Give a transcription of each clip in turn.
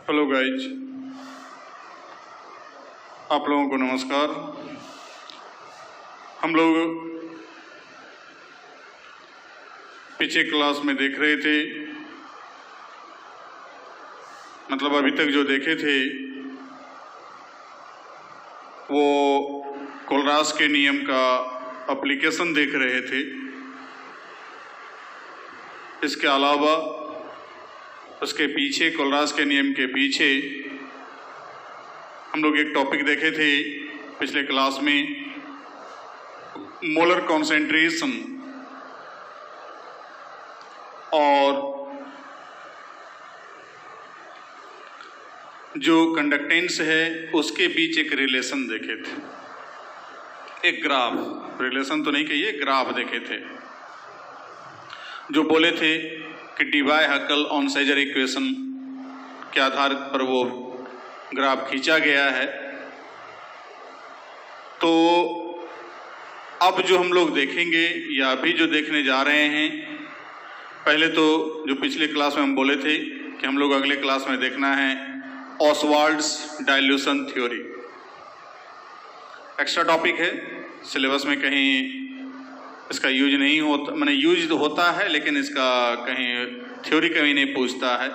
Hello guys, आप लोगों को नमस्कार। हम लोग पीछे क्लास में देख रहे थे, मतलब अभी तक जो देखे थे वो कोलरास के नियम का एप्लीकेशन देख रहे थे। इसके अलावा उसके पीछे, कोलरास के नियम के पीछे हम लोग एक टॉपिक देखे थे पिछले क्लास में, मोलर कॉन्सेंट्रेशन, और जो कंडक्टेंस है उसके बीच एक रिलेशन देखे थे, एक ग्राफ, रिलेशन तो नहीं कहिए, ग्राफ देखे थे, जो बोले थे कि डीवाई हकल ऑन-सेजर इक्वेशन के आधार पर वो ग्राफ खींचा गया है। तो अब जो हम लोग देखेंगे या अभी जो देखने जा रहे हैं, पहले तो जो पिछले क्लास में हम बोले थे कि हम लोग अगले क्लास में देखना है ऑसवाल्ड्स डाइल्यूशन थ्योरी। एक्स्ट्रा टॉपिक है, सिलेबस में कहीं इसका यूज नहीं होता, माने यूज तो होता है लेकिन इसका कहीं थ्योरी कहीं नहीं पूछता है।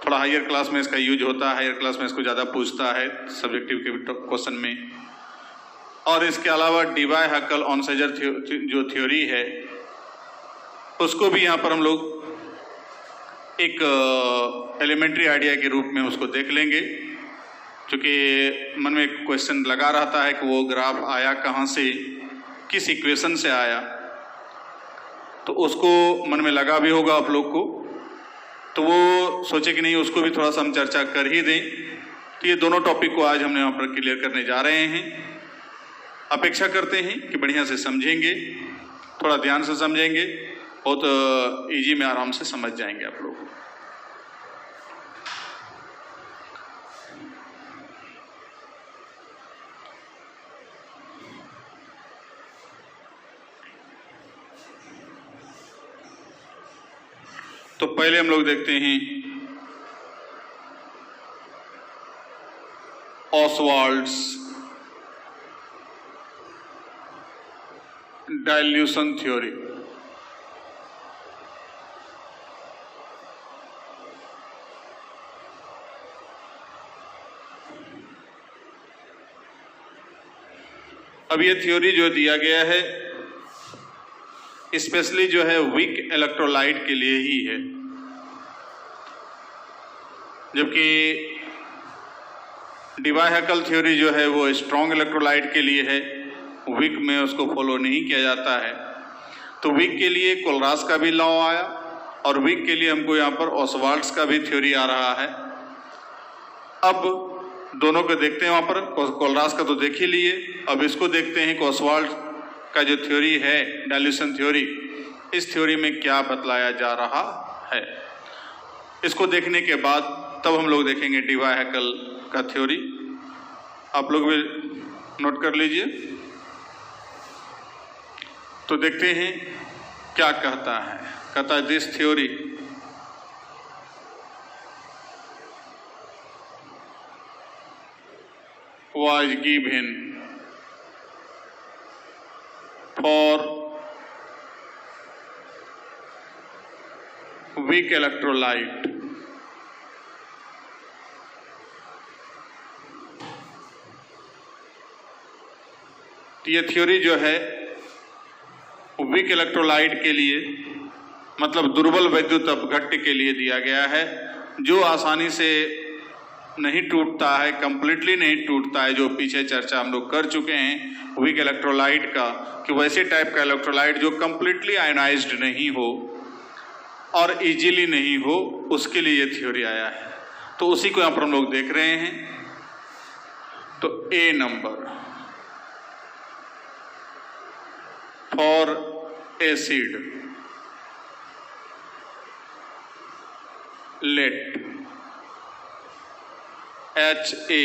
थोड़ा हायर क्लास में इसका यूज होता है, हायर क्लास में इसको ज़्यादा पूछता है सब्जेक्टिव के क्वेश्चन में। और इसके अलावा डीवाई हकल ऑन-सेजर जो थ्योरी है उसको भी यहाँ पर हम लोग एक एलिमेंट्री आइडिया के रूप में उसको देख लेंगे, क्योंकि मन में एक क्वेश्चन लगा रहता है कि वो ग्राफ आया कहाँ से, किस इक्वेशन से आया, तो उसको मन में लगा भी होगा आप लोग को, तो वो सोचे कि नहीं उसको भी थोड़ा सा हम चर्चा कर ही दें। तो ये दोनों टॉपिक को आज हमने यहाँ पर क्लियर करने जा रहे हैं। अपेक्षा करते हैं कि बढ़िया से समझेंगे, थोड़ा ध्यान से समझेंगे, बहुत इजी में आराम से समझ जाएंगे आप लोग। तो पहले हम लोग देखते हैं ऑसवाल्ड्स डाइल्यूशन थ्योरी। अब ये थ्योरी जो दिया गया है स्पेशली जो है वीक इलेक्ट्रोलाइट के लिए ही है, जबकि डीवाई हकल थ्योरी जो है वो स्ट्रॉन्ग इलेक्ट्रोलाइट के लिए है, वीक में उसको फॉलो नहीं किया जाता है। तो वीक के लिए कोलरास का भी लॉ आया और वीक के लिए हमको यहाँ पर ऑसवाल्ड्स का भी थ्योरी आ रहा है। अब दोनों को देखते हैं, वहाँ पर कोलरास का तो देख ही लिए, अब इसको देखते हैं कि ऑसवाल्ड का जो थ्योरी है डाइल्यूशन थ्योरी, इस थ्योरी में क्या बतलाया जा रहा है। इसको देखने के बाद तब हम लोग देखेंगे डीवाई हकल का थ्योरी। आप लोग भी नोट कर लीजिए। तो देखते हैं क्या कहता है। कहता है this theory was given for weak electrolyte तो ये थ्योरी जो है वीक इलेक्ट्रोलाइट के लिए, मतलब दुर्बल विद्युत अपघट्य के लिए दिया गया है, जो आसानी से नहीं टूटता है, कंप्लीटली नहीं टूटता है, जो पीछे चर्चा हम लोग कर चुके हैं वीक इलेक्ट्रोलाइट का, कि वैसे टाइप का इलेक्ट्रोलाइट जो कंप्लीटली आयनाइज्ड नहीं हो और इजीली नहीं हो, उसके लिए ये थ्योरी आया है। तो उसी को यहाँ पर हम लोग देख रहे हैं। तो a number for acid, let HA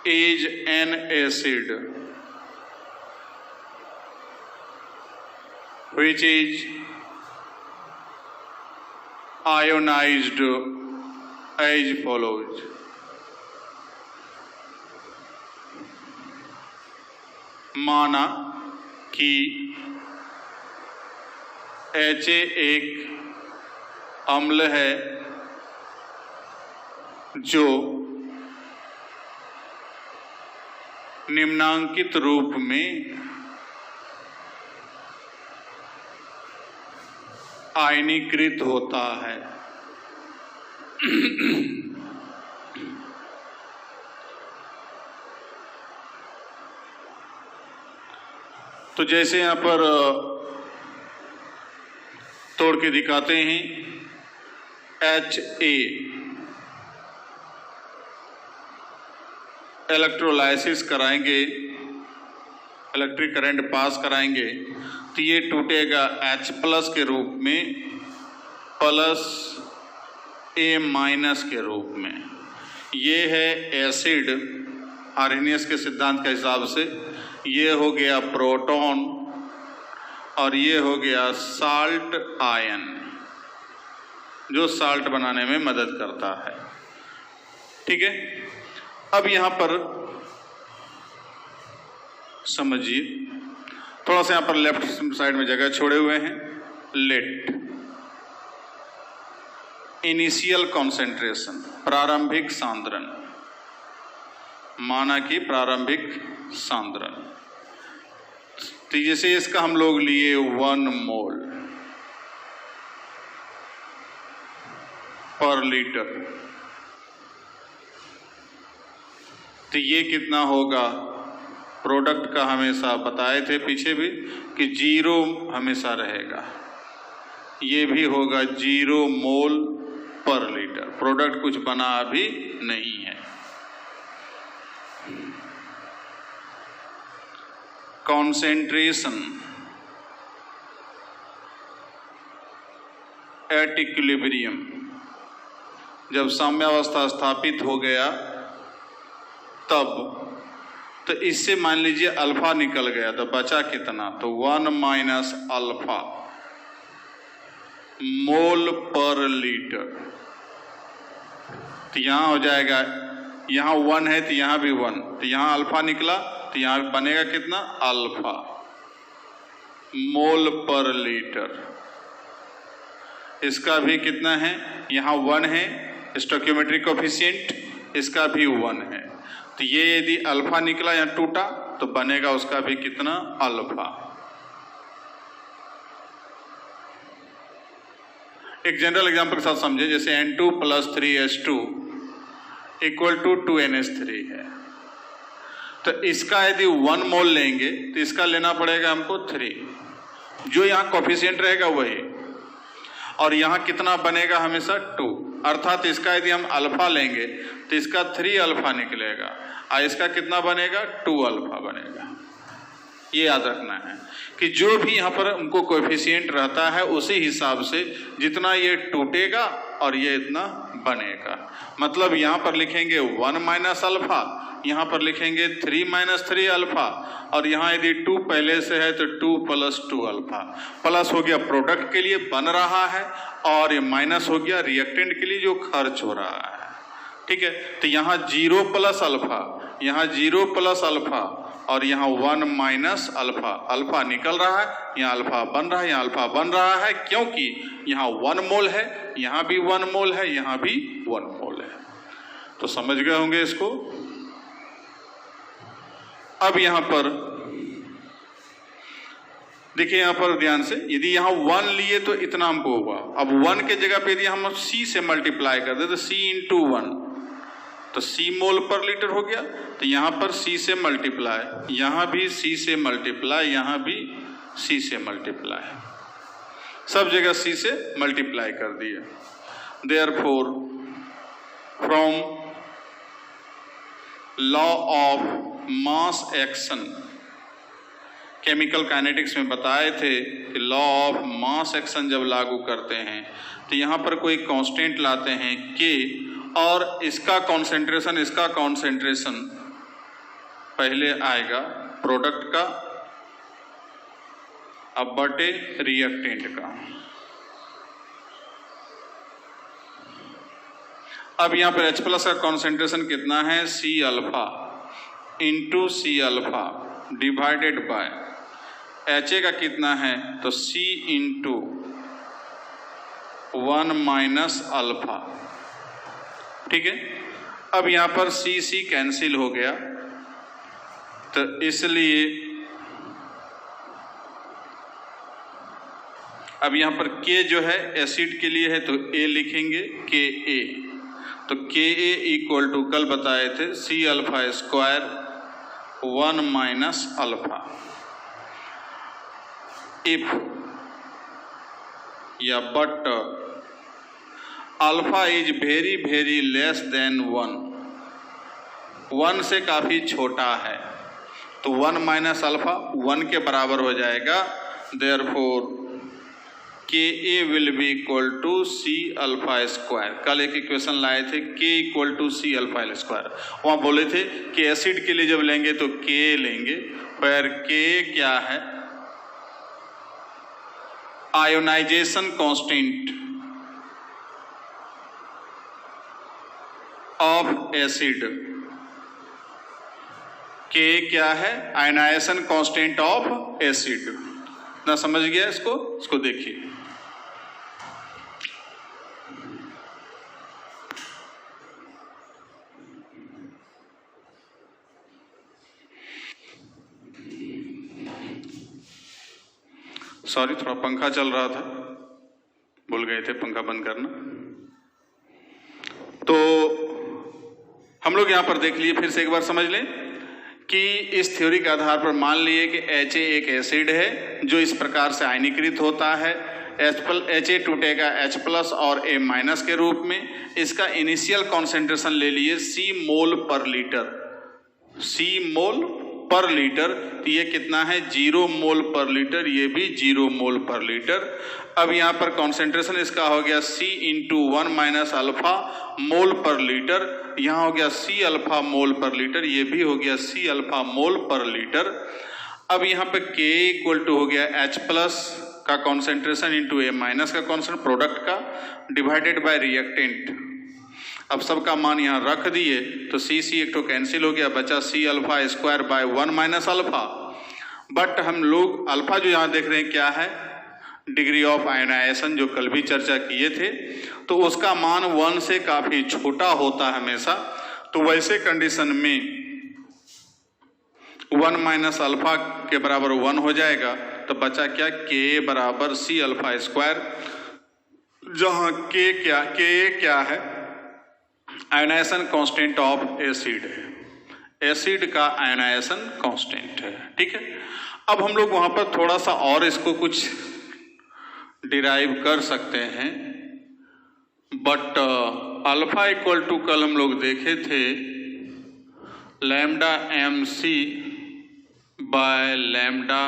is an acid which is ionized as follows. माना कि HA एक अम्ल है जो निम्नांकित रूप में आयनीकृत होता है। तो जैसे यहां पर तोड़ के दिखाते हैं, HA इलेक्ट्रोलाइसिस कराएंगे, इलेक्ट्रिक करंट पास कराएंगे तो ये टूटेगा H प्लस के रूप में प्लस A माइनस के रूप में। ये है एसिड आर्हेनियस के सिद्धांत के हिसाब से। ये हो गया प्रोटॉन और ये हो गया साल्ट आयन जो साल्ट बनाने में मदद करता है। ठीक है, अब यहां पर समझिए, थोड़ा सा यहां पर लेफ्ट साइड में जगह छोड़े हुए हैं। लेट इनिशियल कॉन्सेंट्रेशन, प्रारंभिक सांद्रण, माना कि प्रारंभिक सांद्रण। तो जैसे इसका हम लोग लिए 1 मोल पर लीटर, तो ये कितना होगा? प्रोडक्ट का हमेशा बताए थे पीछे भी कि 0 हमेशा रहेगा। ये भी होगा 0 मोल पर लीटर। प्रोडक्ट कुछ बना अभी नहीं है। कॉन्सेंट्रेशन एट इक्विलिब्रियम, जब साम्यावस्था स्थापित हो गया तब, तो इससे मान लीजिए अल्फा निकल गया तो बचा कितना? तो 1 माइनस अल्फा मोल पर लीटर। तो यहां हो जाएगा, यहां 1 है तो यहां भी 1, तो यहां अल्फा निकला तो यहां बनेगा कितना? अल्फा मोल पर लीटर। इसका भी कितना है? यहां 1 है, स्टोइकियोमेट्रिक कोएफिशिएंट, इसका भी 1 है। तो ये यदि अल्फा निकला या टूटा तो बनेगा उसका भी कितना? अल्फा। एक जनरल एग्जांपल के साथ समझे, जैसे N2 + 3H2 = 2NH3 है। तो इसका यदि 1 मोल लेंगे तो इसका लेना पड़ेगा हमको 3, जो यहाँ कोएफिशिएंट रहेगा वही, और यहाँ कितना बनेगा? हमेशा 2। अर्थात इसका यदि हम अल्फा लेंगे तो इसका 3 अल्फा निकलेगा और इसका कितना बनेगा? 2 अल्फा बनेगा। ये याद रखना है कि जो भी यहाँ पर उनको कोएफिशिएंट रहता है उसी हिसाब से जितना ये टूटेगा और ये इतना बनेगा। मतलब यहाँ पर लिखेंगे 1 माइनस अल्फा, यहाँ पर लिखेंगे 3 माइनस 3 अल्फा, और यहाँ यदि 2 पहले से है तो 2 + 2 अल्फा। प्लस हो गया प्रोडक्ट के लिए बन रहा है, और ये माइनस हो गया रिएक्टेंट के लिए जो खर्च हो रहा है। ठीक है, तो यहाँ 0 + अल्फा, यहाँ 0 + अल्फा, और यहाँ 1 माइनस अल्फा। अल्फा निकल रहा है, यहाँ अल्फा बन रहा है, यहाँ अल्फा बन रहा है, क्योंकि यहाँ 1 मोल है, यहाँ भी 1 मोल है, यहाँ भी 1 मोल है। तो समझ गए होंगे इसको। अब यहाँ पर देखिए, यहाँ पर ध्यान से, यदि यहाँ 1 लिए तो इतना हमको हुआ। अब 1 के जगह पे यदि हम C से मल्टीप्लाई कर दे तो C × 1, तो C मोल पर लीटर हो गया। तो यहाँ पर C से मल्टीप्लाई, यहाँ भी C से मल्टीप्लाई, यहाँ भी C से मल्टीप्लाई, सब जगह C से मल्टीप्लाई कर दिया। Therefore from law of mass action, chemical kinetics में बताए थे कि लॉ ऑफ मास एक्शन जब लागू करते हैं तो यहाँ पर कोई कांस्टेंट लाते हैं K, और इसका कॉन्सेंट्रेशन पहले आएगा प्रोडक्ट का, अब बटे रिएक्टेंट का। अब यहाँ पर H प्लस का कॉन्सेंट्रेशन कितना है, C alpha into C alpha divided by HA का कितना है, तो C इंटू 1 माइनस अल्फा। ठीक है, अब यहाँ पर C कैंसिल हो गया, तो इसलिए अब यहाँ पर K जो है एसिड के लिए है तो A लिखेंगे KA, तो KA इक्वल टू कल बताए थे C alpha square 1 minus alpha. If या but alpha is very very less than 1 से काफी छोटा है, तो 1 माइनस अल्फा 1 के बराबर हो जाएगा। Therefore KA will be equal to C alpha square. कल एक इक्वेशन लाए थे K equal to C alpha square, वहाँ बोले थे कि एसिड के लिए जब लेंगे तो K लेंगे, पर K क्या है, ionisation constant of acid. K क्या है, आयोनाइजेशन कांस्टेंट ऑफ एसिड। ना समझ गया इसको देखिए। सॉरी, थोड़ा पंखा चल रहा था, भूल गए थे पंखा बंद करना। तो हम लोग यहां पर देख लिए, फिर से एक बार समझ लें कि इस थ्योरी के आधार पर मान लिए कि HA एक एसिड है जो इस प्रकार से आयनीकृत होता है। HA टूटेगा H प्लस और A माइनस के रूप में। इसका इनिशियल कॉन्सेंट्रेशन ले लिए C मोल पर लीटर, C मोल पर लीटर, तो ये कितना है 0 मोल पर लीटर, ये भी 0 मोल पर लीटर। अब यहाँ पर कॉन्सेंट्रेशन इसका हो गया C इंटू 1 माइनस अल्फा मोल पर लीटर, यहाँ हो गया C अल्फा मोल पर लीटर, ये भी हो गया C अल्फा मोल पर लीटर। अब यहाँ पे K इक्वल टू हो गया H प्लस का कॉन्सेंट्रेशन इंटू A माइनस का कॉन्सेंट्रेशन प्रोडक्ट का डिवाइडेड बाय रिएक्टेंट। अब सबका मान यहाँ रख दिए तो C एक तो कैंसिल हो गया, बचा C alpha square by 1 minus alpha. But हम लोग अल्फा जो यहाँ देख रहे हैं क्या है, डिग्री ऑफ आयनाइजेशन, जो कल भी चर्चा किए थे, तो उसका मान 1 से काफी छोटा होता है हमेशा। तो वैसे कंडीशन में 1 माइनस अल्फा के बराबर 1 हो जाएगा, तो बचा क्या, K बराबर C अल्फा स्क्वायर, जहां K क्या है, आयनाइजेशन कांस्टेंट ऑफ एसिड है, एसिड का आयनाइजेशन कांस्टेंट है। ठीक है, अब हम लोग वहां पर थोड़ा सा और इसको कुछ डिराइव कर सकते हैं, बट अल्फा इक्वल टू कल हम लोग देखे थे lambda MC by lambda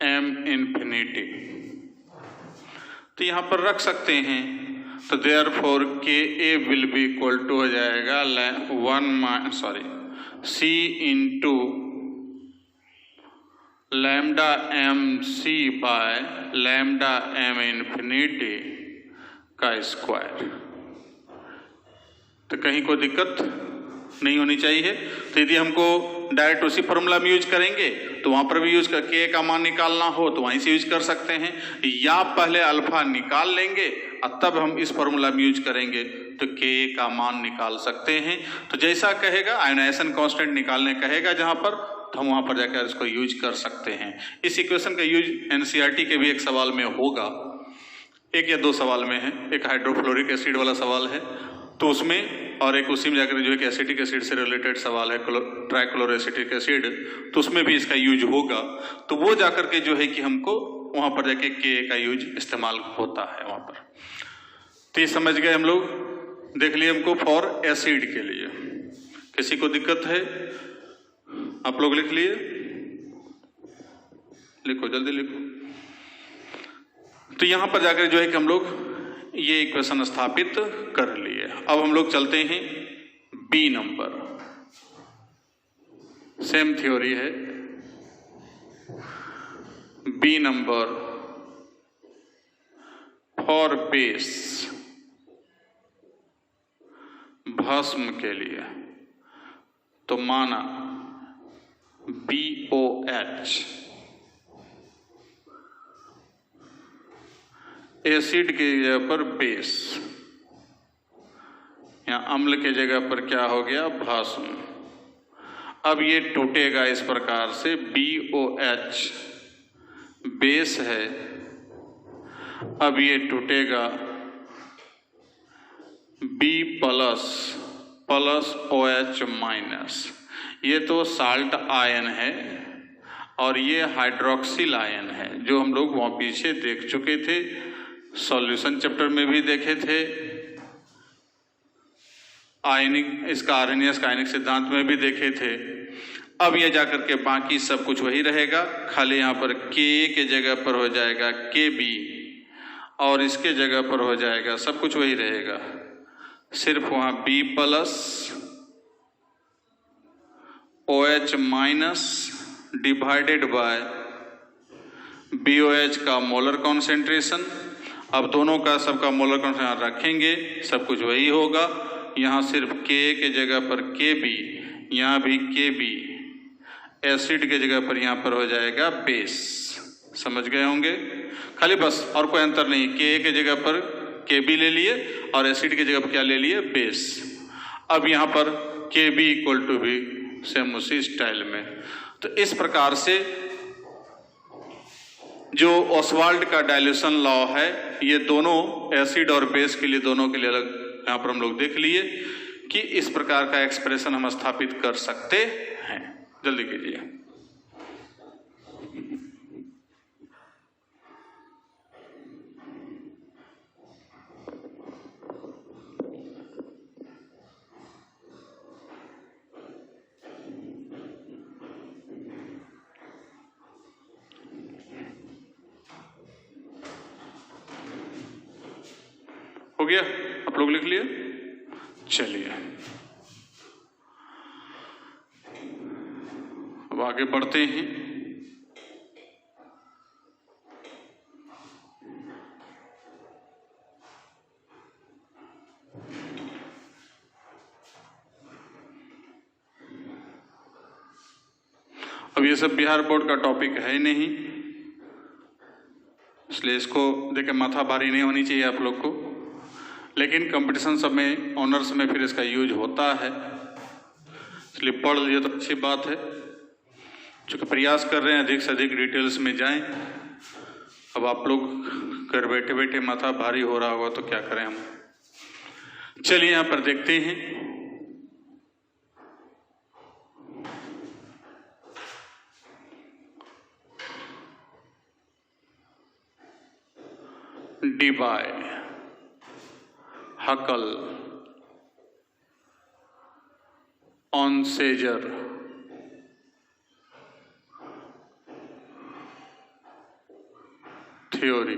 M infinity, तो यहां पर रख सकते हैं। तो therefore KA will be equal to हो जाएगा C into lambda MC by lambda M infinity का स्क्वायर। तो कहीं कोई दिक्कत नहीं होनी चाहिए। तो यदि हमको डायरेक्ट उसी फॉर्मूला में यूज करेंगे तो वहां पर भी यूज कर K का मान निकालना हो तो वहीं से यूज कर सकते हैं, या पहले अल्फा निकाल लेंगे और तब हम इस फॉर्मूला में यूज करेंगे तो K का मान निकाल सकते हैं। तो जैसा कहेगा, आयनाइजेशन कांस्टेंट निकालने कहेगा जहां पर, तो हम वहां पर जाकर इसको यूज कर सकते हैं। इस इक्वेशन का यूज NCERT के भी एक सवाल में होगा, 1 या 2 सवाल में है। एक हाइड्रोफ्लोरिक एसिड वाला सवाल है तो उसमें, और एक उसी में जाकर जो है कि एसिटिक एसिड से रिलेटेड सवाल है, ट्राइक्लोरोएसिटिक एसिड, तो उसमें भी इसका यूज होगा। तो वो जाकर के जो है कि हमको वहां पर जाके K का यूज इस्तेमाल होता है वहां पर। तो ये समझ गए हम लोग, देख लिए हमको फॉर एसिड के लिए। किसी को दिक्कत है? आप लोग लिख लिए, लिखो जल्दी लिखो। तो यहां पर जाकर जो है कि हम लोग ये इक्वेशन स्थापित कर लिए। अब हम लोग चलते हैं B नंबर, सेम थ्योरी है। B नंबर फॉर बेस, भस्म के लिए, तो माना BOH, एसिड की जगह पर बेस, या अम्ल के जगह पर क्या हो गया, भस्म। अब ये टूटेगा इस प्रकार से, BOH बेस है, अब ये टूटेगा B प्लस OH माइनस। ये तो साल्ट आयन है और ये हाइड्रोक्सिल आयन है, जो हम लोग वहाँ पीछे देख चुके थे, सॉल्यूशन चैप्टर में भी देखे थे, आयनिक, इसका आर्हेनियस का आयनिक सिद्धांत में भी देखे थे। अब ये जाकर के बाकी सब कुछ वही रहेगा, खाली यहाँ पर K के जगह पर हो जाएगा KB और इसके जगह पर हो जाएगा, सब कुछ वही रहेगा, सिर्फ वहाँ B plus OH minus divided by BOH का मोलर कॉन्सेंट्रेशन। अब दोनों का सबका मोलर कॉन्सेंट्रेशन रखेंगे, सब कुछ वही होगा, यहाँ सिर्फ K के जगह पर KB, यहाँ भी KB, एसिड के जगह पर यहाँ पर हो जाएगा बेस। समझ गए होंगे, खाली बस, और कोई अंतर नहीं, K के जगह पर KB ले लिए और एसिड की जगह पर क्या ले लिए, बेस। अब यहाँ पर KB इक्वल टू भी सेम उसी स्टाइल में। तो इस प्रकार से जो ओसवाल्ड का डाइल्यूशन लॉ है, ये दोनों एसिड और बेस के लिए, दोनों के लिए अलग यहाँ पर हम लोग देख लिए कि इस प्रकार का एक्सप्रेशन हम स्थापित कर सकते हैं। जल्दी कीजिए। हो गया, आप लोग लिख लिए? चलिए अब आगे बढ़ते हैं। अब ये सब बिहार बोर्ड का टॉपिक है नहीं, इसलिए इसको देख के माथा भारी नहीं होनी चाहिए आप लोग को, लेकिन कंपटीशन सब में, ऑनर्स में फिर इसका यूज होता है, इसलिए पढ़ लीजिए तो अच्छी बात है। चूँकि प्रयास कर रहे हैं अधिक से अधिक डिटेल्स में जाएं। अब आप लोग घर बैठे बैठे माथा भारी हो रहा होगा तो क्या करें हम। चलिए यहाँ पर देखते हैं। डिबाय, हकल, ऑनसेजर, थ्योरी,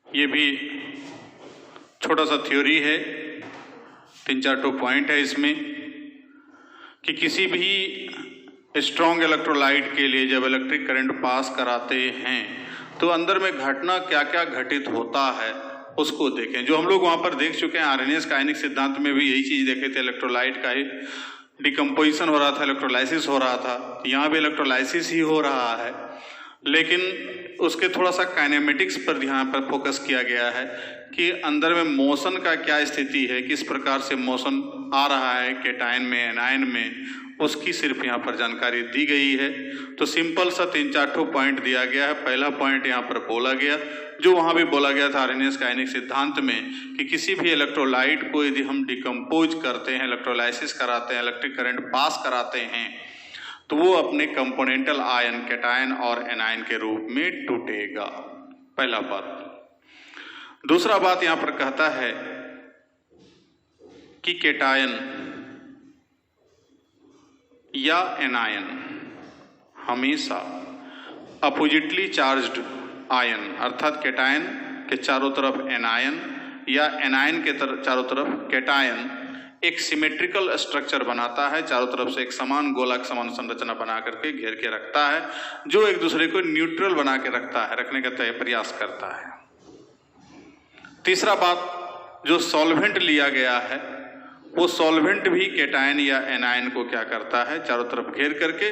ये भी छोटा सा थ्योरी है, 3-4 पॉइंट है इसमें कि किसी भी स्ट्रॉन्ग इलेक्ट्रोलाइट के लिए जब इलेक्ट्रिक करंट पास कराते हैं तो अंदर में घटना क्या क्या घटित होता है उसको देखें। जो हम लोग वहां पर देख चुके हैं, आर्हेनियस का आयनिक सिद्धांत में भी यही चीज देखे थे, इलेक्ट्रोलाइट का ही डिकम्पोजिशन हो रहा था, इलेक्ट्रोलाइसिस हो रहा था। यहाँ भी इलेक्ट्रोलाइसिस ही हो रहा है, लेकिन उसके थोड़ा सा काइनेमेटिक्स पर यहाँ पर फोकस किया गया है कि अंदर में मोशन का क्या स्थिति है, किस प्रकार से मोशन आ रहा है केटायन में, एनायन में, उसकी सिर्फ यहाँ पर जानकारी दी गई है। तो सिंपल सा 3-4 पॉइंट दिया गया है। पहला पॉइंट यहाँ पर बोला गया, जो वहाँ भी बोला गया था आर्हेनियस का आयनिक सिद्धांत में, कि किसी भी इलेक्ट्रोलाइट को यदि हम डिकम्पोज करते हैं, इलेक्ट्रोलाइसिस कराते हैं, इलेक्ट्रिक करंट पास कराते हैं, तो वो अपने कंपोनेंटल आयन कैटायन और एनायन के रूप में टूटेगा। पहला बात। दूसरा बात यहाँ पर कहता है कि कैटायन या एनायन हमेशा अपोजिटली चार्ज्ड आयन, अर्थात कैटायन के चारों तरफ एनायन या एनायन के चारों तरफ कैटायन एक सिमेट्रिकल स्ट्रक्चर बनाता है, चारों तरफ से एक समान गोलक समान संरचना बना करके घेर के रखता है, जो एक दूसरे को न्यूट्रल बना के रखता है, रखने का प्रयास करता है। तीसरा बात, जो सॉल्वेंट लिया गया है वो सॉल्वेंट भी कैटायन या एनायन को क्या करता है, चारों तरफ घेर करके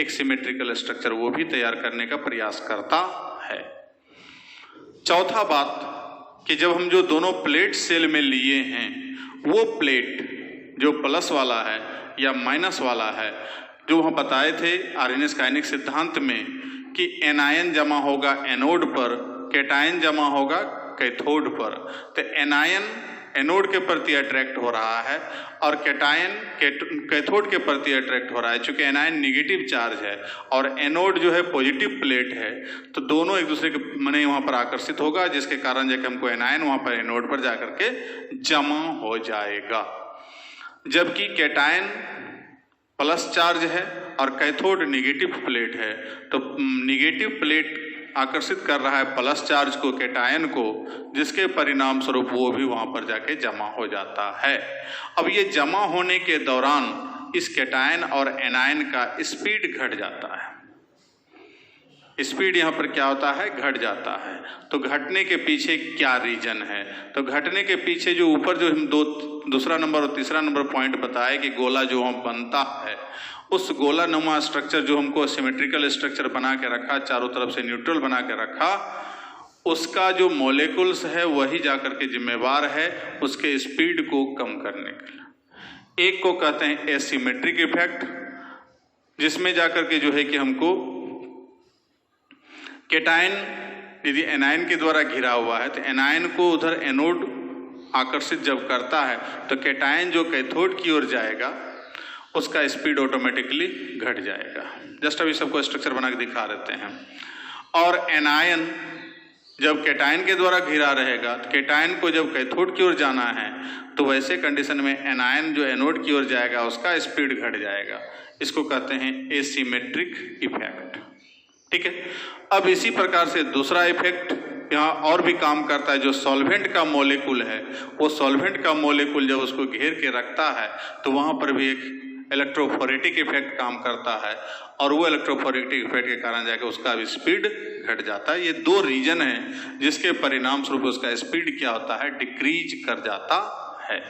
एक सिमेट्रिकल स्ट्रक्चर वो भी तैयार करने का प्रयास करता है। चौथा बात कि जब हम जो दोनों प्लेट सेल में लिए हैं वो प्लेट जो प्लस वाला है या माइनस वाला है, जो वहाँ बताए थे आर्हेनियस काइनेटिक सिद्धांत में कि एनायन जमा होगा एनोड पर, कैटायन जमा होगा कैथोड पर। तो एनायन एनोड के प्रति अट्रैक्ट हो रहा है और कैटायन कैथोड के प्रति अट्रैक्ट हो रहा है। चूंकि एनायन निगेटिव चार्ज है और एनोड जो है पॉजिटिव प्लेट है, तो दोनों एक दूसरे के मने वहां पर आकर्षित होगा, जिसके कारण जाकर हमको एनायन वहां पर एनोड पर जाकर के जमा हो जाएगा। जबकि कैटायन प्लस चार्ज है और कैथोड निगेटिव प्लेट है, तो निगेटिव प्लेट आकर्षित कर रहा है प्लस चार्ज को, कैटायन को, जिसके परिणाम स्वरूप वो भी वहां पर जाके जमा हो जाता है। अब ये जमा होने के दौरान इस कैटायन और एनायन का स्पीड घट जाता है। स्पीड यहाँ पर क्या होता है, घट जाता है। तो घटने के पीछे क्या रीजन है? तो घटने के पीछे जो ऊपर जो हम दूसरा नंबर और तीसरा नंबर पॉइंट बताए कि गोला जो हम बनता है, उस गोला नुमा स्ट्रक्चर जो हमको सिमेट्रिकल स्ट्रक्चर बना के रखा, चारों तरफ से न्यूट्रल बना के रखा, उसका जो मॉलिक्यूल्स है वही जाकर के जिम्मेवार है उसके स्पीड को कम करने के लिए। एक को कहते हैं एसिमेट्रिक इफेक्ट, जिसमें जाकर के जो है कि हमको कैटायन यदि एनायन के द्वारा घिरा हुआ है तो एनायन को उधर एनोड आकर्षित जब करता है तो कैटायन जो कैथोड की ओर जाएगा उसका स्पीड ऑटोमेटिकली घट जाएगा। जस्ट अभी सबको स्ट्रक्चर बना के दिखा देते हैं। और एनायन जब कैटायन के द्वारा घिरा रहेगा तो कैटायन को जब कैथोड की ओर जाना है तो वैसे कंडीशन में एनायन जो एनोड की ओर जाएगा उसका स्पीड घट जाएगा। इसको कहते हैं एसिमेट्रिक इफेक्ट। ठीक है। अब इसी प्रकार से दूसरा इफेक्ट यहाँ और भी काम करता है। जो सॉल्वेंट का मॉलिक्यूल है, वो सॉल्वेंट का मॉलिक्यूल जब उसको घेर के रखता है तो वहां पर भी एक इलेक्ट्रोफोरेटिक इफेक्ट काम करता है और वो इलेक्ट्रोफोरेटिक इफेक्ट के कारण जाकर उसका भी स्पीड घट जाता है। ये दो रीजन है जिसके परिणाम स्वरूप उसका स्पीड क्या होता है, डिक्रीज कर जाता है।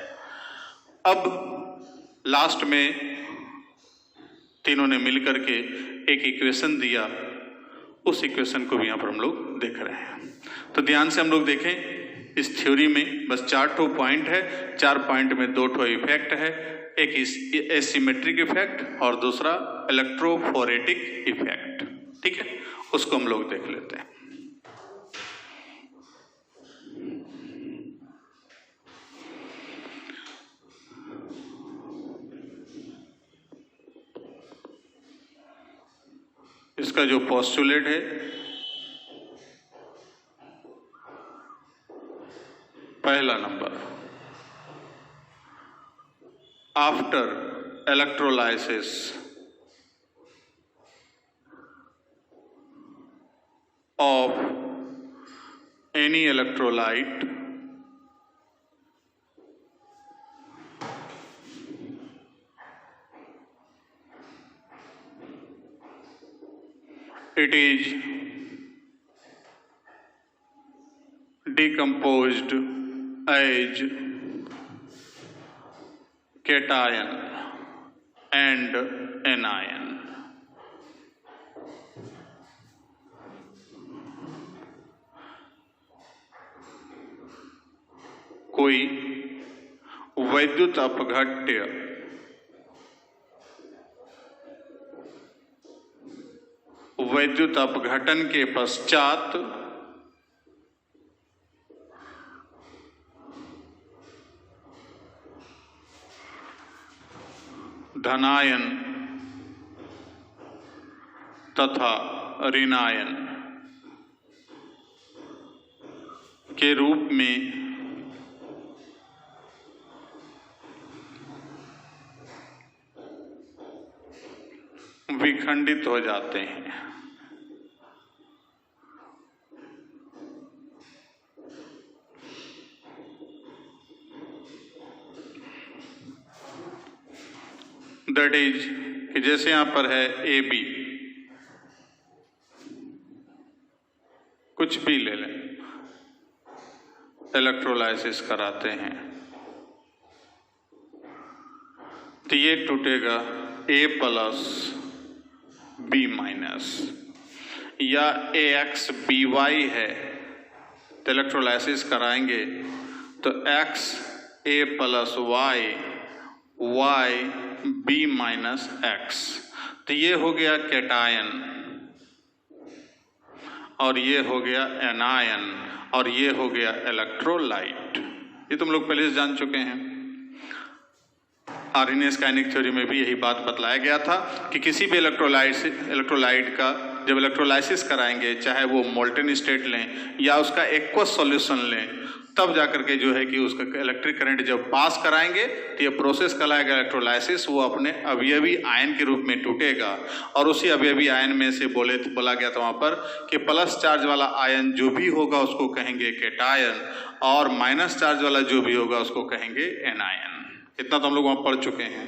अब लास्ट में तीनों ने मिलकर के एक इक्वेशन दिया, उस इक्वेशन को भी यहाँ पर हम लोग देख रहे हैं। तो ध्यान से हम लोग देखें, इस थ्योरी में बस 4 पॉइंट है, 4 पॉइंट में 2 इफेक्ट है। एक एसिमेट्रिक इफेक्ट और दूसरा इलेक्ट्रोफोरेटिक इफेक्ट। ठीक है, उसको हम लोग देख लेते हैं। इसका जो पोस्टुलेट है, पहला number, after electrolysis of any electrolyte it is decomposed as cation and anion. कोई वैद्युत अपघट्य वैद्युत अपघटन के पश्चात धनायन तथा ऋणायन के रूप में विखंडित हो जाते हैं। दैट इज कि जैसे यहां पर है ए बी, कुछ भी ले लें, इलेक्ट्रोलाइसिस कराते हैं तो ये टूटेगा ए प्लस बी माइनस, या ए एक्स बी वाई है तो इलेक्ट्रोलाइसिस कराएंगे तो X A plus Y, Y B minus X, तो ये हो गया कैटायन और ये हो गया एनायन और ये हो गया इलेक्ट्रोलाइट। ये तुम लोग पहले से जान चुके हैं। आर्हेनियस काइनेटिक थ्योरी में भी यही बात बतलाया गया था कि किसी भी इलेक्ट्रोलाइट का जब इलेक्ट्रोलाइसिस कराएंगे, चाहे वो मोल्टेन स्टेट लें या उसका एक्वस सॉल्यूशन लें, तब जाकर के जो है कि उसका इलेक्ट्रिक करंट जब पास कराएंगे तो ये प्रोसेस कहलाएगा इलेक्ट्रोलाइसिस। वो अपने अवयवी आयन के रूप में टूटेगा और उसी अवयवी आयन में से बोला गया था वहां पर कि प्लस चार्ज वाला आयन जो भी होगा उसको कहेंगे कैटायन और माइनस चार्ज वाला जो भी होगा उसको कहेंगे एनायन। इतना तो हम लोग वहां पढ़ चुके हैं।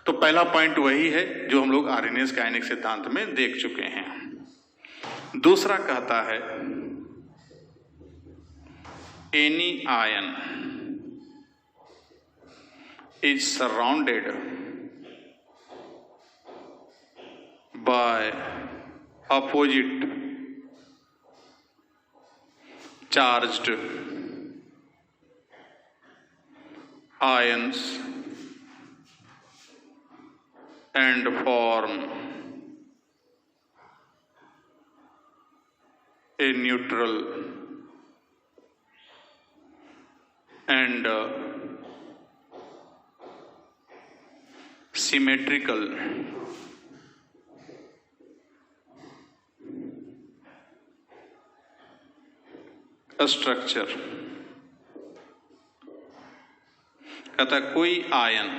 तो पहला पॉइंट वही है जो हम लोग आर्हेनियस काइनेटिक सिद्धांत में देख चुके हैं। दूसरा कहता है any ion is surrounded by opposite charged ions and form a neutral and symmetrical structure। कहता है कोई आयन,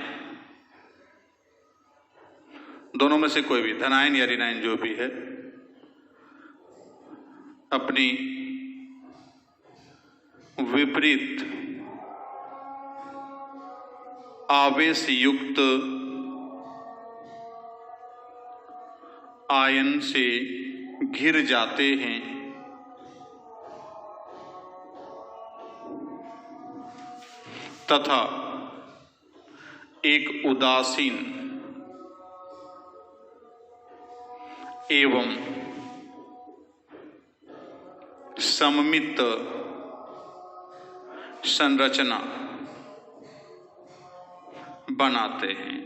दोनों में से कोई भी, धनायन या ऋणायन जो भी है, अपनी विपरीत आवेश युक्त आयन से घिर जाते हैं तथा एक उदासीन एवं सममित संरचना बनाते हैं।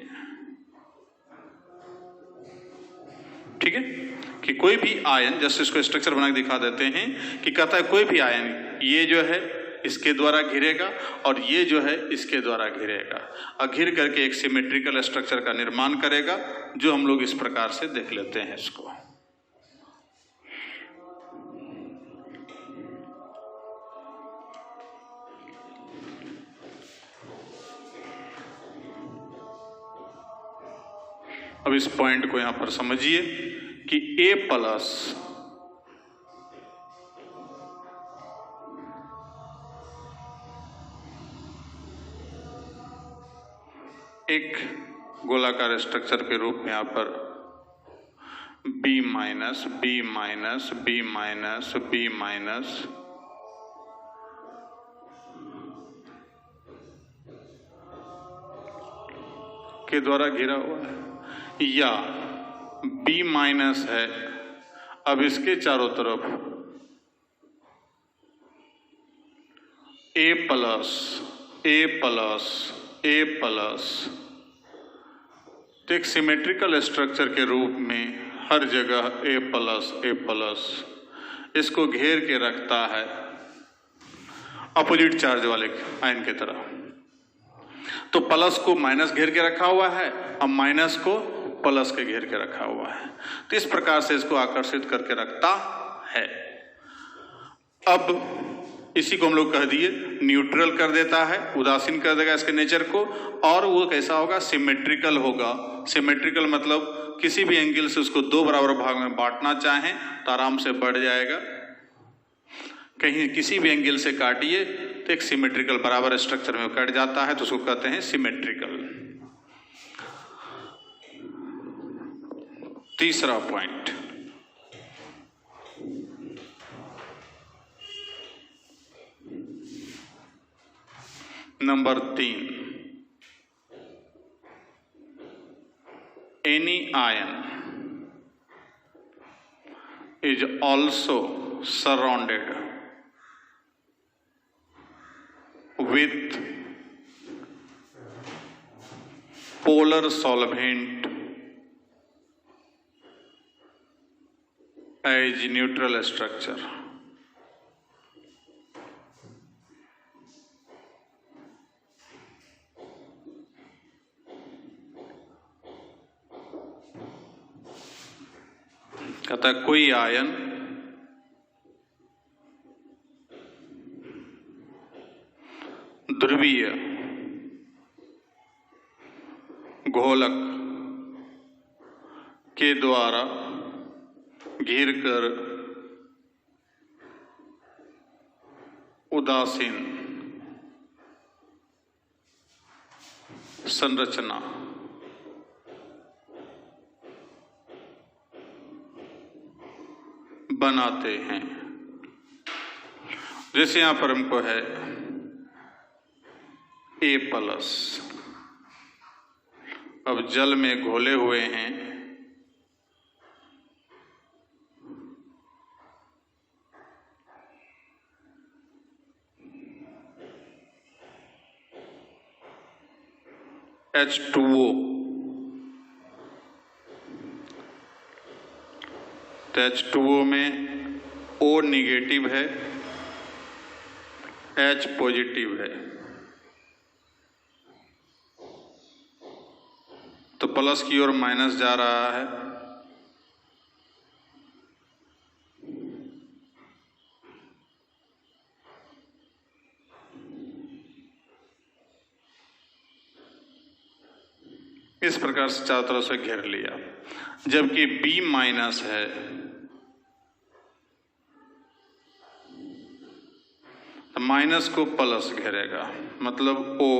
ठीक है कि कोई भी आयन, जैसे इसको स्ट्रक्चर बना के दिखा देते हैं कि कहता है कोई भी आयन ये जो है इसके द्वारा घिरेगा और ये जो है इसके द्वारा घिरेगा और घिर करके एक सिमेट्रिकल स्ट्रक्चर का निर्माण करेगा, जो हम लोग इस प्रकार से देख लेते हैं इसको। अब इस पॉइंट को यहां पर समझिए कि A प्लस एक गोलाकार स्ट्रक्चर के रूप में यहां पर B minus B minus B minus B minus के द्वारा घिरा हुआ है, या B माइनस है। अब इसके चारों तरफ A plus A plus A plus, तो एक सिमेट्रिकल स्ट्रक्चर के रूप में हर जगह A प्लस इसको घेर के रखता है अपोजिट चार्ज वाले आयन की तरह। तो प्लस को माइनस घेर के रखा हुआ है और माइनस को प्लस के घेर के रखा हुआ है, तो इस प्रकार से इसको आकर्षित करके रखता है। अब इसी को हम लोग कह दिए न्यूट्रल कर देता है, उदासीन कर देगा इसके नेचर को, और वो कैसा होगा, सिमेट्रिकल होगा। सिमेट्रिकल मतलब किसी भी एंगल से उसको दो बराबर भाग में बांटना चाहें तो आराम से बढ़ जाएगा। कहीं किसी भी एंगल से काटिए तो एक सिमेट्रिकल बराबर स्ट्रक्चर में कट जाता है, तो उसको कहते हैं सिमेट्रिकल। तीसरा point, number 3, any ion is also surrounded with polar solvent as neutral structure. कहता है कोई आयन ध्रुवीय घोलक के द्वारा घिरकर उदासीन संरचना बनाते हैं। जैसे यहां पर हमको है A+, अब जल में घोले हुए हैं H2O, तो H2O में O निगेटिव है, H पॉजिटिव है, तो प्लस की ओर माइनस जा रहा है। इस प्रकार से चारों तरफ से घेर लिया। जबकि B- है, तो माइनस को प्लस घेरेगा, मतलब O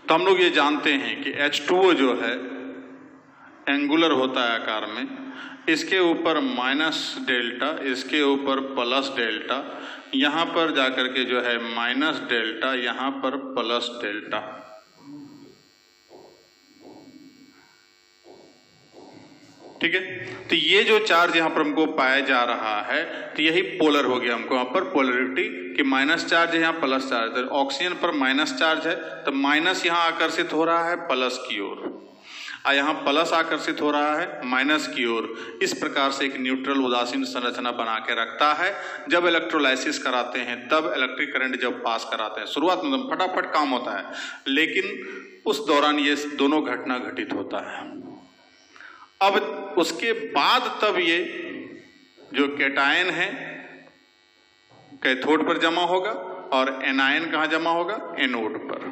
तो हम लोग ये जानते हैं कि H2O जो है एंगुलर होता है आकार में, इसके ऊपर माइनस डेल्टा, इसके ऊपर प्लस डेल्टा, यहां पर जाकर के जो है माइनस डेल्टा, यहां पर प्लस डेल्टा। ठीक है, तो ये जो चार्ज यहां पर हमको पाया जा रहा है, तो यही पोलर हो गया। हमको यहां पर पोलरिटी कि माइनस चार्ज है, यहां प्लस चार्ज है। ऑक्सीजन पर माइनस चार्ज है, तो माइनस यहां आकर्षित हो रहा है प्लस की ओर, और यहां प्लस आकर्षित हो रहा है माइनस की ओर। इस प्रकार से एक न्यूट्रल उदासीन संरचना बना के रखता है। जब इलेक्ट्रोलाइसिस कराते हैं, तब इलेक्ट्रिक करंट जब पास कराते हैं, शुरुआत में फटाफट काम होता है, लेकिन उस दौरान ये दोनों घटना घटित होता है। अब उसके बाद तब ये जो कैटायन है कैथोड पर जमा होगा और एनायन कहां जमा होगा? एनोड पर।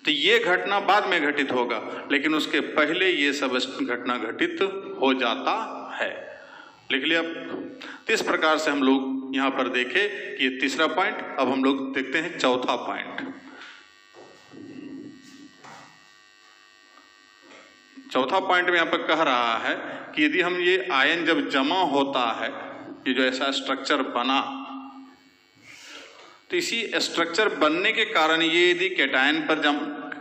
तो ये घटना बाद में घटित होगा, लेकिन उसके पहले ये सब घटना घटित हो जाता है। लिख लिया? तो इस प्रकार से हम लोग यहां पर देखे कि ये तीसरा पॉइंट। अब हम लोग देखते हैं चौथा पॉइंट। चौथा पॉइंट में यहां पर कह रहा है कि यदि हम ये आयन जब जमा होता है, ये जो ऐसा स्ट्रक्चर बना, तो इसी स्ट्रक्चर बनने के कारण ये यदि कैटायन पर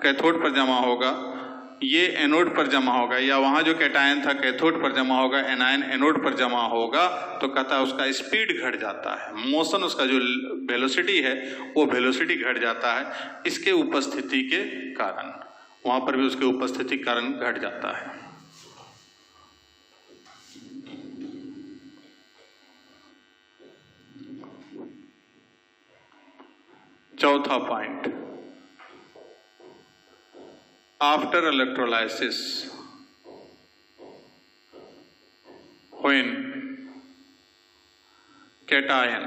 कैथोड पर जमा होगा, ये एनोड पर जमा होगा, या वहां जो कैटायन था कैथोड पर जमा होगा, एनायन एनोड पर जमा होगा, तो कहता है उसका स्पीड घट जाता है, मोशन, उसका जो वेलोसिटी है वो वेलोसिटी घट जाता है। इसके उपस्थिति के कारण, वहां पर भी उसके उपस्थिति के कारण घट जाता है। चौथा point, after electrolysis when cation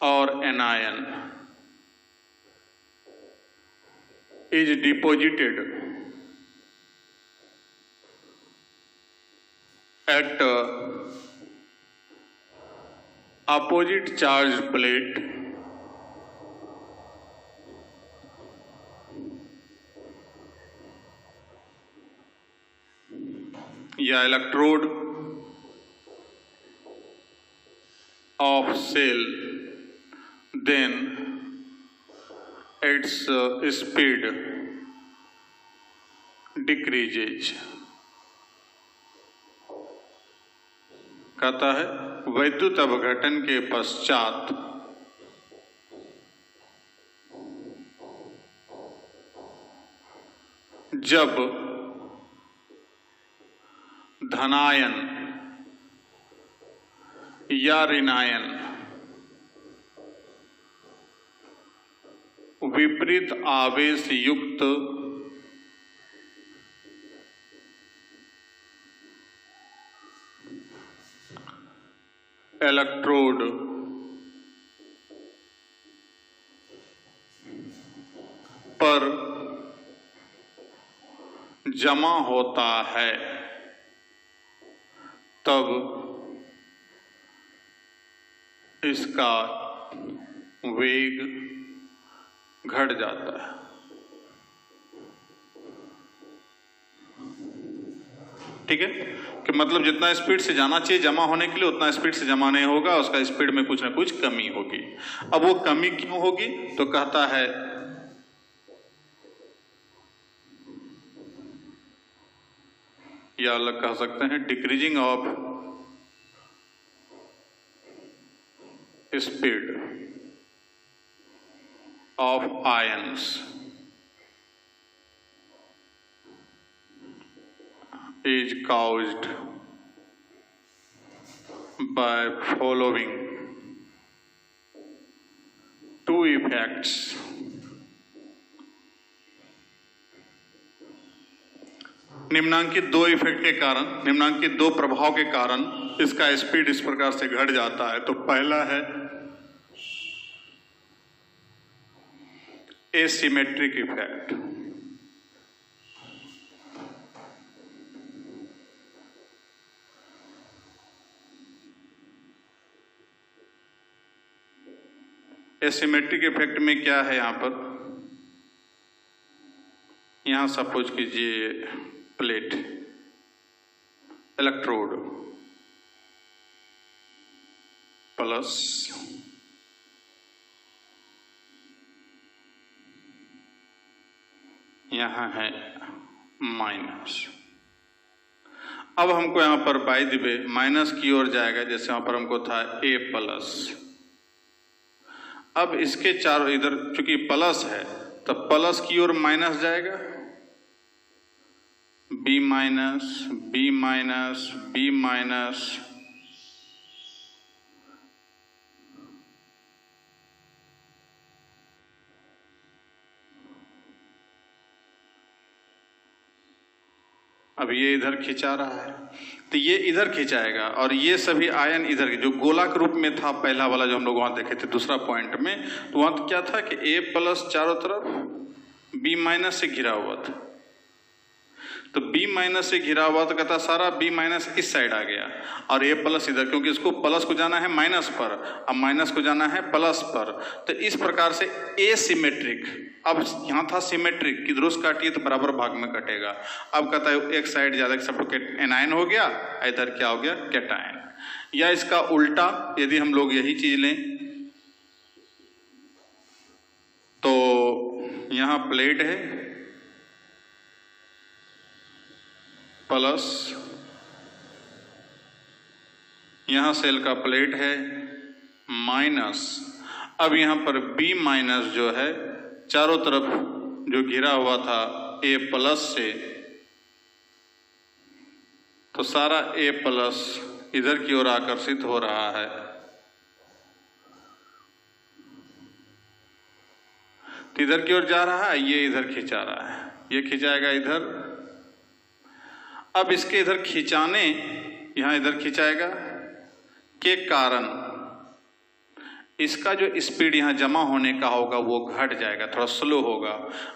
or anion is deposited at opposite charged plate या electrode of cell, then its speed decreases। कहता है वैद्युत अपघटन के पश्चात जब धनायन या ऋणायन विपरीत आवेश युक्त इलेक्ट्रोड पर जमा होता है तब इसका वेग घट जाता है। ठीक है कि मतलब जितना स्पीड से जाना चाहिए जमा होने के लिए उतना स्पीड से जमा नहीं होगा, उसका स्पीड में कुछ ना कुछ कमी होगी। अब वो कमी क्यों होगी तो कहता है या अलग कह सकते हैं decreasing of speed of ions is caused by following two effects। निम्नांकित दो इफेक्ट के कारण, निम्नांकित दो प्रभाव के कारण इसका स्पीड इस प्रकार से घट जाता है। तो पहला है एसिमेट्रिक इफेक्ट। एसिमेट्रिक इफेक्ट में क्या है यहां पर, यहां सपोज कीजिए प्लेट, इलेक्ट्रोड प्लस यहां है माइनस। अब हमको यहां पर बाय द वे माइनस की ओर जाएगा, जैसे यहां पर हमको था ए प्लस। अब इसके चारों इधर चूंकि प्लस है तो प्लस की ओर माइनस जाएगा, B minus B minus B minus, अब ये इधर खिंचा रहा है तो ये इधर खिंचाएगा और ये सभी आयन इधर, जो गोला के रूप में था पहला वाला जो हम लोग वहां देखे थे दूसरा पॉइंट में, तो वहां तो क्या था कि ए प्लस चारों तरफ बी माइनस से घिरा हुआ था। तो बी माइनस से घिरा हुआ तो कहता सारा बी माइनस इस साइड आ गया और ए प्लस इधर, क्योंकि इसको प्लस को जाना है माइनस पर, अब माइनस को जाना है प्लस पर। तो इस प्रकार से एसिमेट्रिक, अब यहाँ था सिमेट्रिक कि ध्रुव काटिए तो बराबर भाग में कटेगा। अब कहता है एक साइड ज्यादा सब एनायन हो गया, इधर क्या हो गया कैटायन। या इसका उल्टा यदि हम लोग यही चीज लें तो यहाँ प्लेट है प्लस, यहां सेल का प्लेट है माइनस। अब यहां पर बी माइनस जो है चारों तरफ जो घिरा हुआ था ए प्लस से, तो सारा ए प्लस इधर की ओर आकर्षित हो रहा है। तो इधर की ओर जा रहा है, ये इधर खिंचा रहा है, ये खिंचाएगा इधर। अब इसके इधर खिंचाने, यहां इधर खिंचाएगा के कारण इसका जो स्पीड यहाँ जमा होने का होगा वो घट जाएगा, थोड़ा स्लो होगा।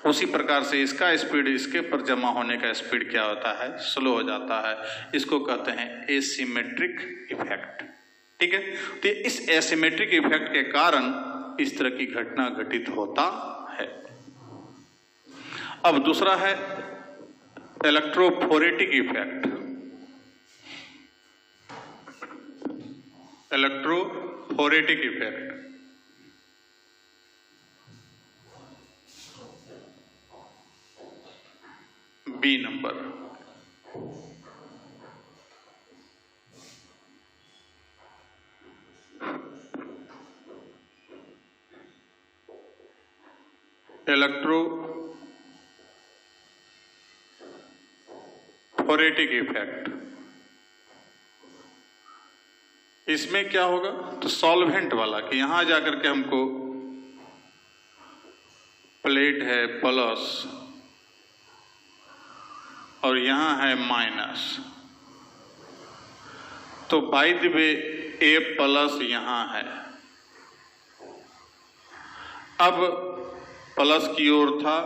उसी प्रकार से इसका स्पीड इसके पर जमा होने का स्पीड क्या होता है, स्लो हो जाता है। इसको कहते हैं एसिमेट्रिक इफेक्ट। ठीक है, तो इस एसिमेट्रिक इफेक्ट के कारण इस तरह की घटना घटित होता है। अब दूसरा है electrophoretic effect. Electrophoretic effect B number. Electrophoretic effect, इसमें क्या होगा, तो सॉल्वेंट वाला कि यहां जाकर के हमको प्लेट है प्लस और यहां है माइनस, तो by the way A plus यहां है। अब प्लस की ओर था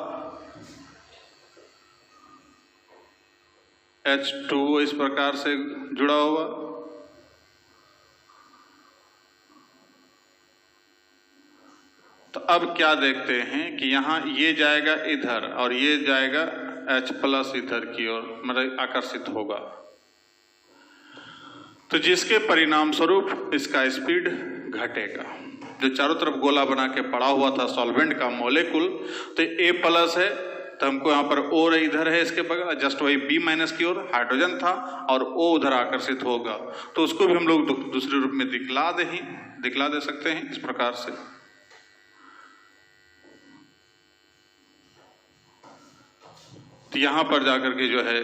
H2O इस प्रकार से जुड़ा हुआ, तो अब क्या देखते हैं कि यहां ये जाएगा इधर और ये जाएगा H प्लस इधर की ओर, मतलब आकर्षित होगा, तो जिसके परिणाम स्वरूप इसका स्पीड घटेगा। जो चारों तरफ गोला बना के पड़ा हुआ था सॉल्वेंट का मॉलिक्यूल, तो A प्लस है तो हमको यहाँ पर O इधर है इसके बगल, जस्ट वही B माइनस की ओर हाइड्रोजन था और O उधर आकर्षित होगा, तो उसको भी हम लोग दूसरे रूप में दिखला दे सकते हैं इस प्रकार से। तो यहां पर जाकर के जो है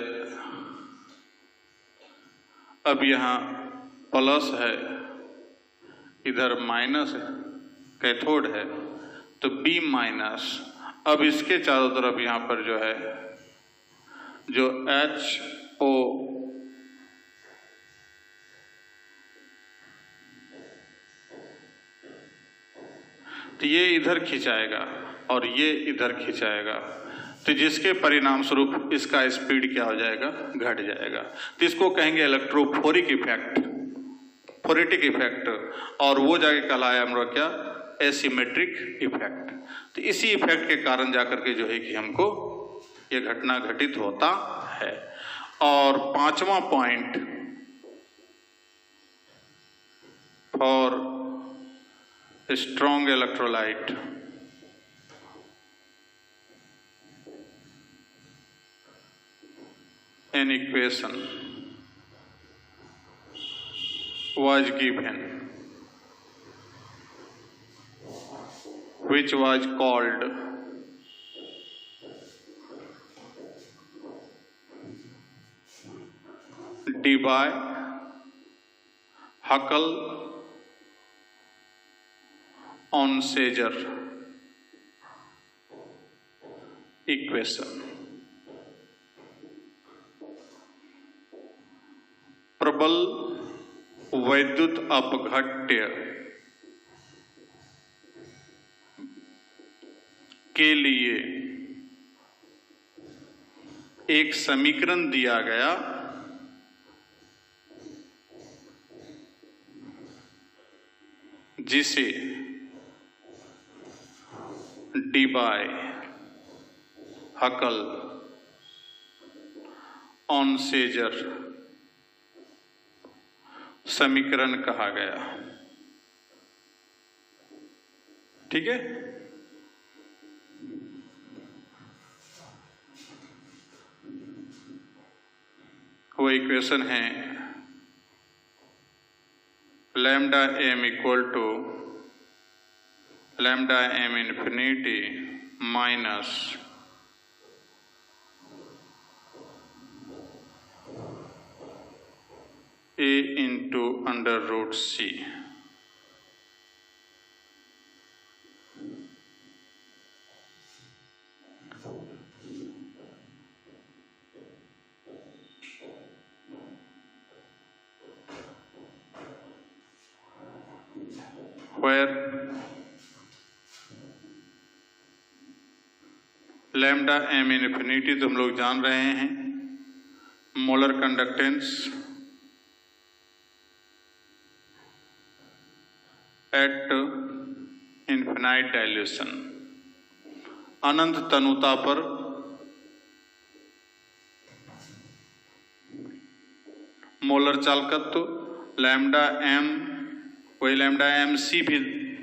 अब यहां प्लस है, इधर माइनस है, कैथोड है, तो B माइनस, अब इसके चारों तरफ यहां पर जो है जो HO तो ये इधर खिंचाएगा और ये इधर खिंचाएगा, तो जिसके परिणाम स्वरूप इसका स्पीड क्या हो जाएगा, घट जाएगा। तो इसको कहेंगे इलेक्ट्रोफोरिक इफेक्ट, फोरेटिक इफेक्ट, और वो जाके कहलाया हम लोग क्या, एसिमेट्रिक इफेक्ट। तो इसी इफेक्ट के कारण जाकर के जो है कि हमको ये घटना घटित होता है। और पांचवा point for strong electrolyte, an equation was given which was called Debye-Huckel-Onsager equation। प्रबल वैद्युत अपघट्य के लिए एक समीकरण दिया गया जिसे Debye-Huckel-Onsager समीकरण कहा गया। ठीक है, वो इक्वेशन है lambda m equal to lambda m infinity minus A into under root C। where lambda m infinity तो हम लोग जान रहे हैं, molar conductance at infinite dilution, अनंत तनुता पर मोलर चालकत्व, लैम्डा m, वही लैम्डा mc भी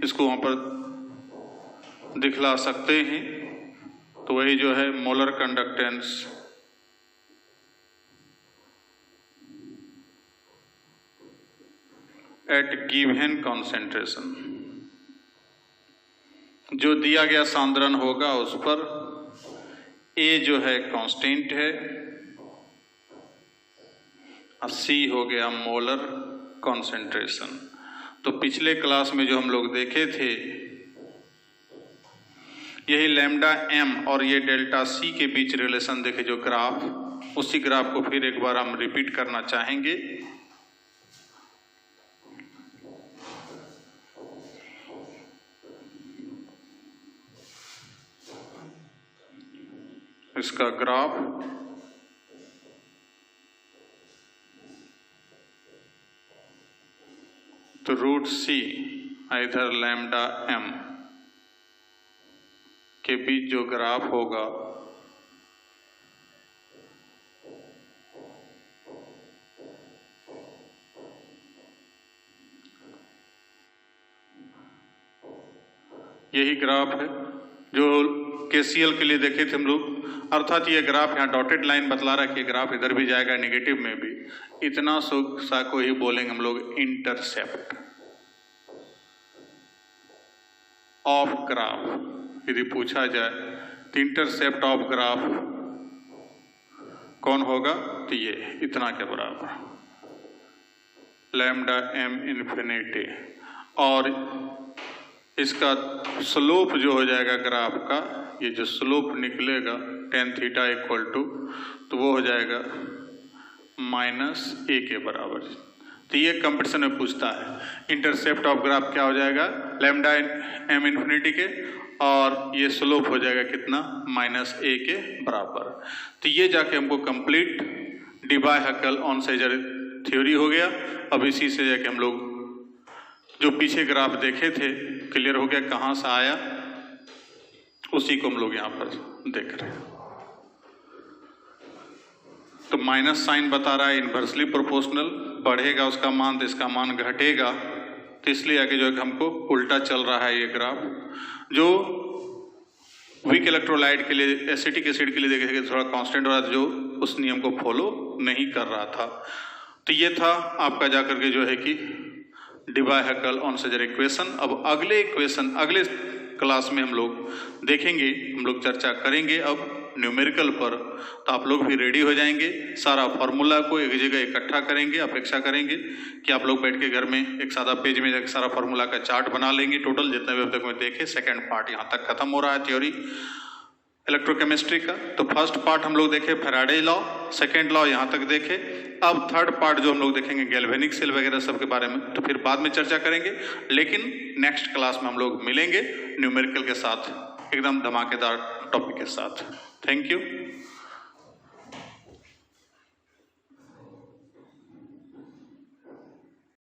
इसको वहां पर दिखला सकते हैं, तो वही जो है molar conductance at given concentration, जो दिया गया सांद्रण होगा उस पर A जो है कांस्टेंट है, C हो गया मोलर कॉन्सेंट्रेशन। तो पिछले क्लास में जो हम लोग देखे थे, यही लैम्डा m और ये डेल्टा C के बीच रिलेशन देखे जो ग्राफ, उसी ग्राफ को फिर एक बार हम रिपीट करना चाहेंगे। इसका ग्राफ तो रूट C इधर लैम्डा m के बीच जो ग्राफ होगा यही ग्राफ है जो KCL के लिए देखे थे हम लोग, अर्थात ये ग्राफ यहाँ डॉटेड लाइन बतला रहा है कि ग्राफ इधर भी जाएगा नेगेटिव में भी, इतना सा को ही बोलेंगे हम लोग इंटरसेप्ट ऑफ ग्राफ। यदि पूछा जाए तो इंटरसेप्ट ऑफ ग्राफ कौन होगा, तो ये इतना के बराबर लैम्डा m इन्फिनिटी, और इसका स्लोप जो हो जाएगा ग्राफ का, ये जो स्लोप निकलेगा tan थीटा इक्वल टू, तो वो हो जाएगा -a के बराबर। तो ये कंपटीशन में पूछता है इंटरसेप्ट ऑफ ग्राफ क्या हो जाएगा, लैम्डा m इन्फिनिटी के, और ये स्लोप हो जाएगा कितना, -a के बराबर। तो ये जाके हमको कंप्लीट डिबाय-हकल ऑन-सेजर थ्योरी हो गया। अब इसी से जाके हम लोग जो पीछे ग्राफ देखे थे क्लियर हो गया कहाँ से आया, उसी को हम लोग यहाँ पर देख रहे हैं। तो माइनस साइन बता रहा है इन्वर्सली प्रोपोर्शनल, बढ़ेगा उसका मान तो इसका मान घटेगा, तो इसलिए आगे जो है हमको उल्टा चल रहा है ये ग्राफ। जो वीक इलेक्ट्रोलाइट के लिए, एसिटिक एसिड के लिए देखे थोड़ा कांस्टेंट हो रहा था, जो उस नियम को फॉलो नहीं कर रहा था। तो ये था आपका जाकर के जो है कि डिबाय-हकल ऑन-सेजर इक्वेशन। अब अगले इक्वेशन अगले क्लास में हम लोग देखेंगे, हम लोग चर्चा करेंगे अब न्यूमेरिकल पर। तो आप लोग भी रेडी हो जाएंगे, सारा फार्मूला को एक जगह इकट्ठा करेंगे। अपेक्षा करेंगे कि आप लोग बैठ के घर में एक सादा पेज में जाकर सारा फार्मूला का चार्ट बना लेंगे। टोटल जितना भी अब तक में देखे, सेकेंड पार्ट यहाँ तक खत्म हो रहा है थ्योरी इलेक्ट्रोकेमिस्ट्री का। तो फर्स्ट पार्ट हम लोग देखे फैराडे लॉ, सेकेंड लॉ यहाँ तक देखे। अब थर्ड पार्ट जो हम लोग देखेंगे गैल्वेनिक सेल वगैरह सब के बारे में, तो फिर बाद में चर्चा करेंगे। लेकिन नेक्स्ट क्लास में हम लोग मिलेंगे न्यूमेरिकल के साथ, एकदम धमाकेदार टॉपिक के साथ। Thank you.